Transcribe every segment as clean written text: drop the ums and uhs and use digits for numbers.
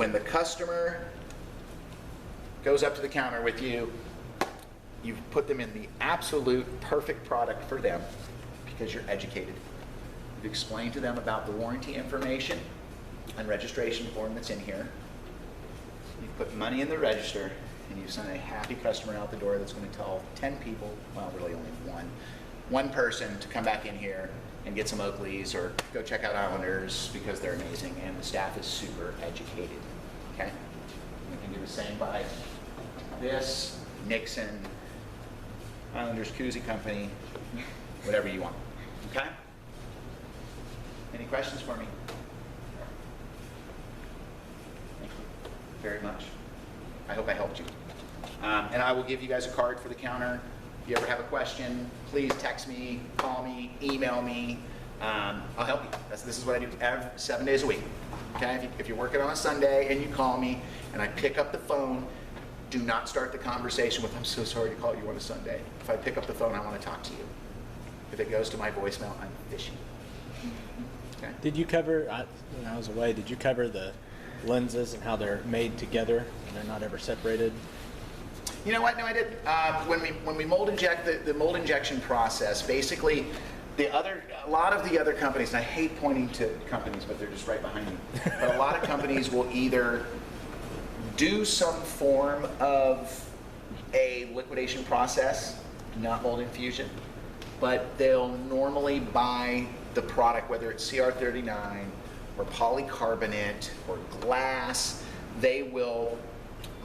When the customer goes up to the counter with you, you've put them in the absolute perfect product for them because you're educated. You've explained to them about the warranty information and registration form that's in here. You've put money in the register, and you've sent a happy customer out the door that's going to tell 10 people, well, really only one person to come back in here and get some Oakleys or go check out Islanders because they're amazing, and the staff is super educated, okay? We can do the same by this, Nixon, Islanders Koozie Company, whatever you want, okay? Any questions for me? Thank you very much. I hope I helped you. And I will give you guys a card for the counter. If you ever have a question, please text me, call me, email me. I'll help you. This is what I do 7 days a week. Okay? If you're working on a Sunday and you call me and I pick up the phone, do not start the conversation with, I'm so sorry to call you on a Sunday. If I pick up the phone, I want to talk to you. If it goes to my voicemail, I'm fishing. Okay? Did you cover, when I was away, did you cover the lenses and how they're made together and they're not ever separated? You know what? No, I did. When we mold inject, the mold injection process, basically, a lot of the other companies, and I hate pointing to companies, but they're just right behind me. But a lot of companies will either do some form of a liquidation process, not mold infusion, but they'll normally buy the product, whether it's CR39 or polycarbonate or glass. They will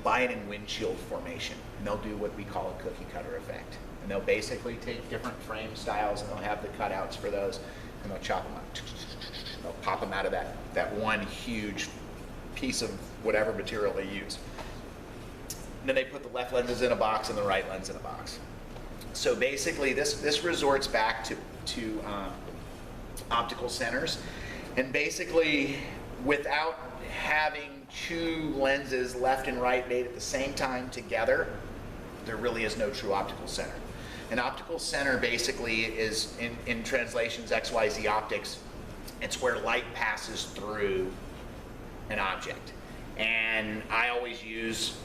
buy it in windshield formation, and they'll do what we call a cookie cutter effect. And they'll basically take different frame styles, and they'll have the cutouts for those, and they'll chop them up. They'll pop them out of that one huge piece of whatever material they use. And then they put the left lenses in a box and the right lens in a box. So basically, this resorts back to optical centers, and basically, without having two lenses left and right made at the same time together, there really is no true optical center. An optical center basically is, in translations, XYZ optics, it's where light passes through an object. And I always use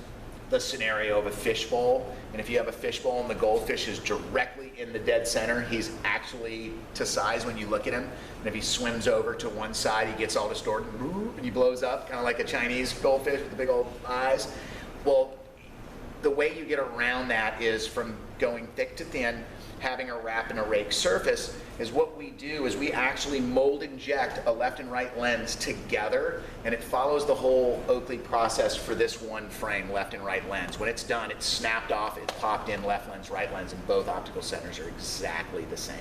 the scenario of a fishbowl, and if you have a fishbowl and the goldfish is directly in the dead center, he's actually to size when you look at him, and if he swims over to one side, he gets all distorted, and he blows up, kind of like a Chinese goldfish with the big old eyes. Well, the way you get around that is from going thick to thin, having a wrap and a rake surface, is what we do is we actually mold inject a left and right lens together, and it follows the whole Oakley process for this one frame, left and right lens. When it's done, it's snapped off, it's popped in left lens, right lens, and both optical centers are exactly the same.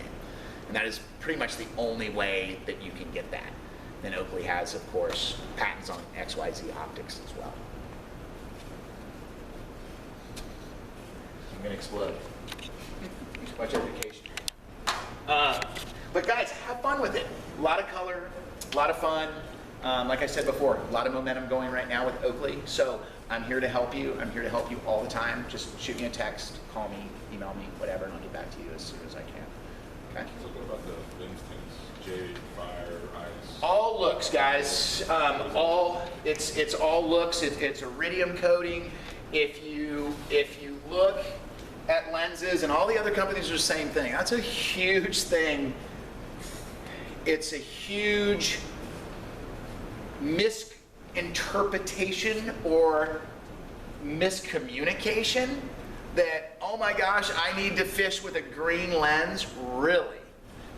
And that is pretty much the only way that you can get that. Then Oakley has, of course, patents on XYZ optics as well. I'm gonna explode. Too much education. But guys, have fun with it. A lot of color, a lot of fun. Like I said before, a lot of momentum going right now with Oakley. So I'm here to help you. I'm here to help you all the time. Just shoot me a text, call me, email me, whatever, and I'll get back to you as soon as I can. Okay? So what about the lens tints? Jade, fire, ice? All looks, guys. It's all looks. It's iridium coating. If you look at lenses, and all the other companies are the same thing. That's a huge thing. It's a huge misinterpretation or miscommunication that, oh my gosh, I need to fish with a green lens. Really?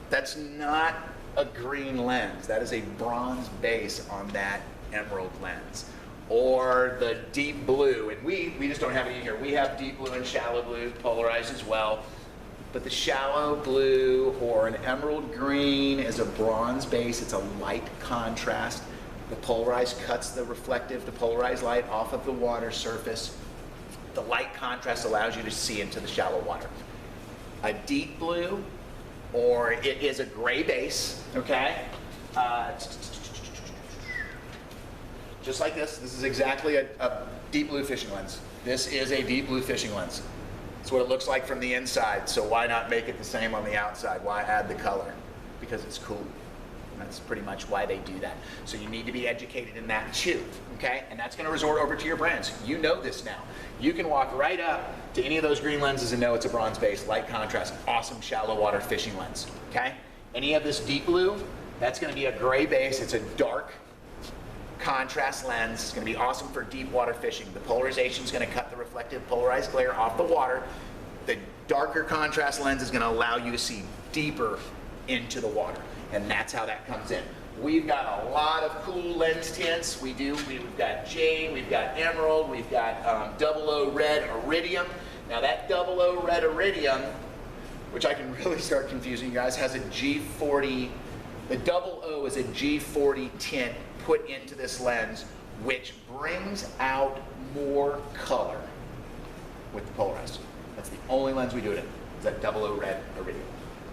That's not a green lens. That is a bronze base on that emerald lens. Or the deep blue, and we just don't have it in here. We have deep blue and shallow blue polarized as well. But the shallow blue or an emerald green is a bronze base. It's a light contrast. The polarized cuts the polarized light off of the water surface. The light contrast allows you to see into the shallow water. A deep blue, or it is a gray base, okay? Just like this. This is exactly a deep blue fishing lens. This is a deep blue fishing lens. It's what it looks like from the inside, so why not make it the same on the outside? Why add the color? Because it's cool. That's pretty much why they do that. So you need to be educated in that too, okay? And that's going to resort over to your brands. You know this now. You can walk right up to any of those green lenses and know it's a bronze base, light contrast, awesome shallow water fishing lens, okay? Any of this deep blue, that's going to be a gray base. It's a dark contrast lens. It's going to be awesome for deep water fishing. The polarization is going to cut the reflective polarized glare off the water. The darker contrast lens is going to allow you to see deeper into the water. And that's how that comes in. We've got a lot of cool lens tints. We've got jade, we've got emerald, we've got 00 red iridium. Now that 00 red iridium, which I can really start confusing you guys, has a G40, the 00 is a G40 tint put into this lens, which brings out more color with the polarized. That's the only lens we do it in, is that 00 red iridium.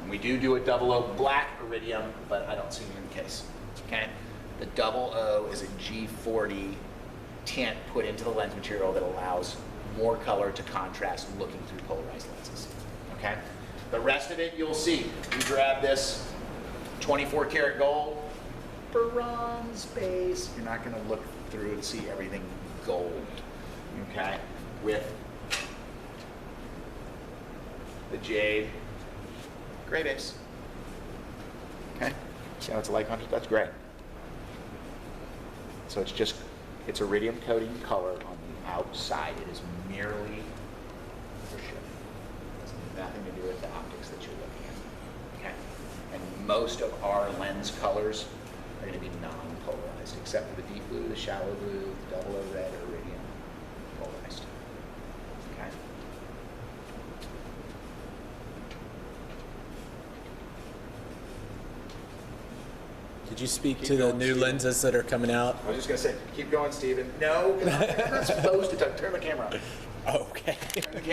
We do a 00 black iridium, but I don't see it in the case, okay? The 00 is a G40 tint put into the lens material that allows more color to contrast looking through polarized lenses, okay? The rest of it you'll see. You grab this 24 karat gold, bronze base. You're not gonna look through and see everything gold, okay? With the jade, gray base. Okay? See how it's a light contrast? That's gray. So it's iridium coating color on the outside. It is merely for show. It has nothing to do with the optics that you're looking at. Okay? And most of our lens colors are going to be non-polarized, except for the deep blue, the shallow blue, the 00 red, iridium, polarized. Okay? Did you speak Keep to the going, new Steven. lenses that are coming out? I was just going to say, keep going, Steven. No, 'cause I'm not supposed to turn the camera on. Okay.